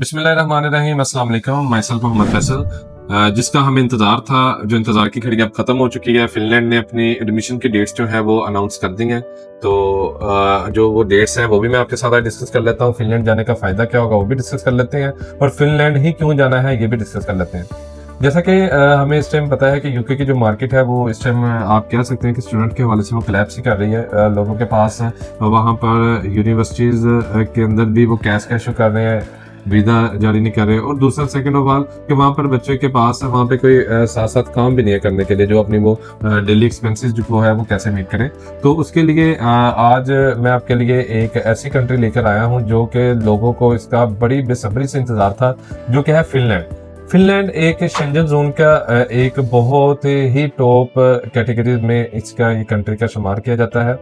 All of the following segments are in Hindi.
बिस्मिल्लाहिर्रहमानिर्रहीम, अस्सलाम वालेकुम। Myself Mohammad Faisal. जिसका हमें इंतजार था, जो इंतजार की घड़ी अब खत्म हो चुकी है। फिनलैंड ने अपनी एडमिशन की डेट्स जो है वो अनाउंस कर दी हैं। तो जो वो डेट्स हैं वो भी मैं आपके साथ आज डिस्कस कर लेता हूँ। फिनलैंड जाने का फायदा क्या होगा वो भी डिस्कस कर लेते हैं, और फिनलैंड ही क्यों जाना है ये भी डिस्कस कर लेते हैं। जैसा कि हमें इस टाइम पता है कि यूके की जो मार्केट है वो इस टाइम आप कह सकते हैं कि स्टूडेंट के हवाले से वो कोलैप्स ही कर रही है। लोगों के पास वहाँ पर यूनिवर्सिटीज़ के अंदर भी वो कैश इशू कर रहे हैं, वीज़ा जारी नहीं कर रहे। और दूसरा सेकंड ऑफ ऑल कि वहाँ पर बच्चे के पास वहाँ पे कोई साथ साथ काम भी नहीं है करने के लिए, जो अपनी वो डेली एक्सपेंसेस जो है वो कैसे मीट करें। तो उसके लिए आज मैं आपके लिए एक ऐसी कंट्री लेकर आया हूँ जो कि लोगों को इसका बड़ी बेसब्री से इंतजार था, जो कि है फिनलैंड। फिनलैंड एक शेंजन जोन का एक बहुत ही टॉप कैटेगरी में इसका ये कंट्री का शुमार किया जाता है,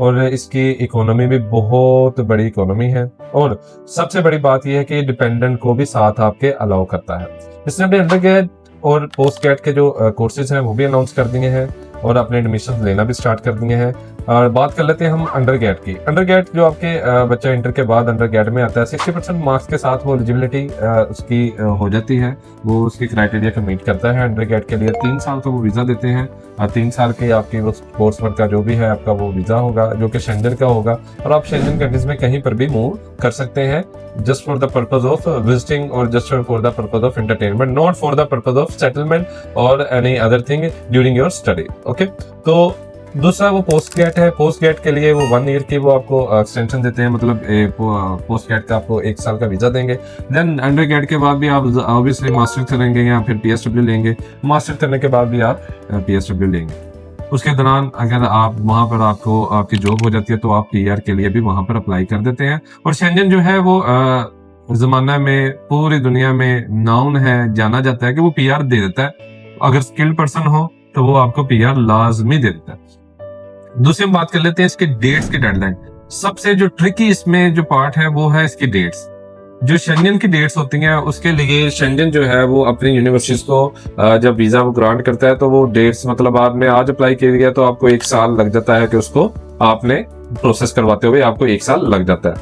और इसकी इकोनॉमी भी बहुत बड़ी इकोनॉमी है। और सबसे बड़ी बात यह है कि डिपेंडेंट को भी साथ आपके अलाउ करता है। इसने अपने अंडरग्रेड और पोस्ट ग्रेड के जो कोर्सेज हैं वो भी अनाउंस कर दिए हैं, और अपने एडमिशन लेना भी स्टार्ट कर दिए हैं। और बात कर लेते हैं हम अंडरग्रेड की। अंडरग्रेड जो आपके बच्चा इंटर के बाद अंडरग्रेड में आता है, 60% मार्क्स के साथ वो एलिजिबिलिटी उसकी हो जाती है। वो उसकी क्राइटेरिया को मीट करता है। अंडरग्रेड के लिए 3 साल का वो वीज़ा देते हैं, और 3 साल के आपकी वो कोर्स वर्क का जो भी है आपका वो वीज़ा होगा, जो कि शेंजन का होगा। और आप शेंजन कंट्रीज में कहीं पर भी मूव कर सकते हैं, just for the purpose of visiting और just for the purpose of entertainment, not for the purpose of settlement और any other thing during your study. Okay, तो दूसरा वो पोस्ट ग्रेड है। पोस्ट ग्रेड के लिए वो 1 ईयर की वो आपको एक्सटेंशन देते हैं, मतलब पोस्ट ग्रेड का आपको 1 साल का वीजा देंगे। देन अंडर ग्रेड के बाद भी आप ऑब्वियसली मास्टर करेंगे या फिर पीएसडब्ल्यू लेंगे। मास्टर करने के बाद भी आप पीएसडब्ल्यू लेंगे। उसके दौरान अगर आप वहां पर आपको आपकी जॉब हो जाती है तो आप पीआर के लिए भी वहां पर अप्लाई कर देते हैं। और शेंजन जो है वो जमाना में पूरी दुनिया में नाउन है, जाना जाता है कि वो पीआर दे देता है। अगर स्किल्ड पर्सन हो तो वो आपको पीआर लाजमी दे देता है। दूसरी हम बात कर लेते हैं इसके डेट्स की डेडलाइन। सबसे जो ट्रिकी इसमें जो पार्ट है वो है इसकी डेट्स। जो शेंजन की डेट्स होती हैं उसके लिए शेंजन जो है वो अपनी यूनिवर्सिटीज को जब वीजा वो ग्रांट करता है तो वो डेट्स, मतलब आपने आज अप्लाई किया गया तो आपको 1 साल लग जाता है कि उसको आपने प्रोसेस करवाते हुए आपको 1 साल लग जाता है।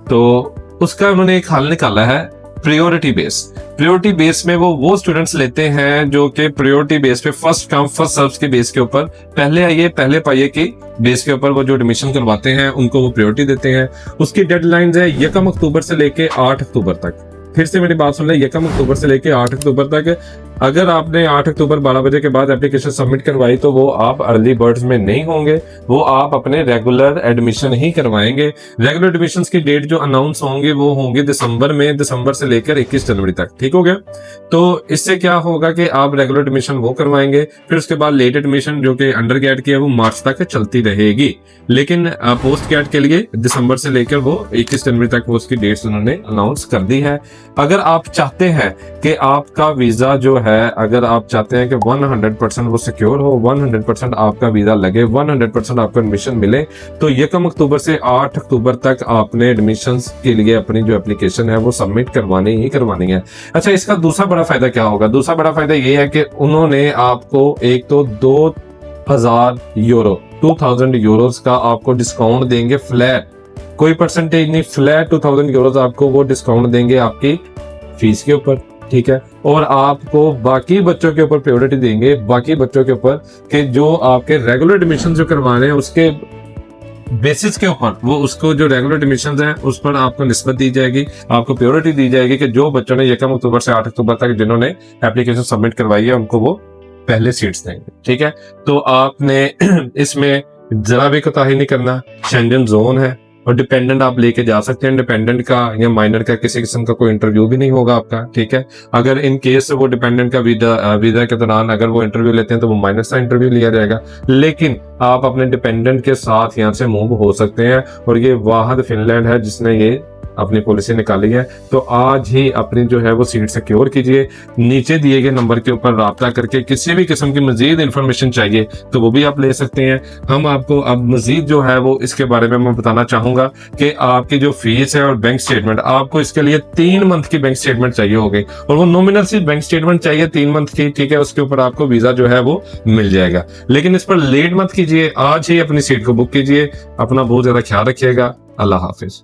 तो उसका उन्होंने एक हल निकाला है, प्रायोरिटी बेस। प्रायोरिटी बेस में वो स्टूडेंट्स लेते हैं जो कि प्रायोरिटी बेस पे फर्स्ट कम फर्स्ट सर्व के बेस के ऊपर पहले आइए पहले पाइए की बेस के ऊपर वो जो एडमिशन करवाते हैं उनको वो प्रायोरिटी देते हैं। उसकी डेडलाइंस है 1 अक्टूबर से लेके 8 अक्टूबर तक। फिर से मेरी बात सुन ले, 1 अक्टूबर से लेके 8 अक्टूबर तक। अगर आपने 8 अक्टूबर 12 बजे के बाद एप्लीकेशन सबमिट करवाई तो वो आप अर्ली बर्ड्स में नहीं होंगे, वो आप अपने रेगुलर एडमिशन ही करवाएंगे। रेगुलर एडमिशन की डेट जो अनाउंस होंगे वो होंगे दिसंबर में, दिसंबर से लेकर 21 जनवरी तक। ठीक हो गया? तो इससे क्या होगा कि आप रेगुलर एडमिशन वो करवाएंगे, फिर उसके बाद लेट एडमिशन जो कि अंडर ग्रेड की है वो मार्च तक चलती रहेगी। लेकिन पोस्ट ग्रेड के लिए दिसंबर से लेकर वो 21 जनवरी तक वो उसकी डेट्स उन्होंने अनाउंस कर दी है। अगर आप चाहते हैं कि आपका वीजा जो है, अगर आप चाहते हैं कि 100% वो सिक्योर हो, 100% आपका वीजा लगे, 100% आपको एडमिशन मिले, तो 1 अक्टूबर से 8 अक्टूबर तक आपने एडमिशन के लिए अपनी जो एप्लीकेशन है वो सबमिट करवानी ही करवानी है। अच्छा, इसका दूसरा बड़ा फायदा क्या होगा? दूसरा बड़ा फायदा ये है कि उन्होंने आपको एक तो 2000 यूरोस का आपको डिस्काउंट देंगे फ्लैट, कोई परसेंटेज नहीं, फ्लैट 2000 यूरोस आपको वो डिस्काउंट देंगे आपकी फीस के ऊपर। ठीक है, और आपको बाकी बच्चों के ऊपर प्रायोरिटी देंगे, बाकी बच्चों के ऊपर कि जो आपके रेगुलर एडमिशन जो करवाने हैं उसके बेसिस के ऊपर वो उसको जो रेगुलर एडमिशन है उस पर आपको निस्बत दी जाएगी, आपको प्रायोरिटी दी जाएगी कि जो बच्चों ने 1 अक्टूबर से 8 अक्टूबर तक जिन्होंने एप्लीकेशन सबमिट करवाई है उनको वो पहले सीट्स देंगे। ठीक है, तो आपने इसमें जरा भी कोताही नहीं करना। शेंजन जोन है और डिपेंडेंट आप लेके जा सकते हैं। डिपेंडेंट का या माइनर का किसी किस्म का कोई इंटरव्यू भी नहीं होगा आपका। ठीक है, अगर इन केस वो डिपेंडेंट का वीजा के दौरान अगर वो इंटरव्यू लेते हैं तो वो माइनर का इंटरव्यू लिया जाएगा, लेकिन आप अपने डिपेंडेंट के साथ यहाँ से मूव हो सकते हैं। और ये वाहिद फिनलैंड है जिसने ये अपनी पॉलिसी निकाली है। तो आज ही अपनी जो है वो सीट सिक्योर कीजिए। नीचे दिए गए नंबर के ऊपर राब्ता करके किसी भी किस्म की मजीद इंफॉर्मेशन चाहिए तो वो भी आप ले सकते हैं। हम आपको अब मजीद जो है वो इसके बारे में मैं बताना चाहूंगा कि आपकी जो फीस है और बैंक स्टेटमेंट, आपको इसके लिए 3 मंथ की बैंक स्टेटमेंट चाहिए होगी, और वो नॉमिनल सी बैंक स्टेटमेंट चाहिए 3 मंथ की। ठीक है, उसके ऊपर आपको वीजा जो है वो मिल जाएगा, लेकिन इस पर लेट मत कीजिए। आज ही अपनी सीट को बुक कीजिए। अपना बहुत ज्यादा ख्याल रखिएगा। अल्लाह हाफिज।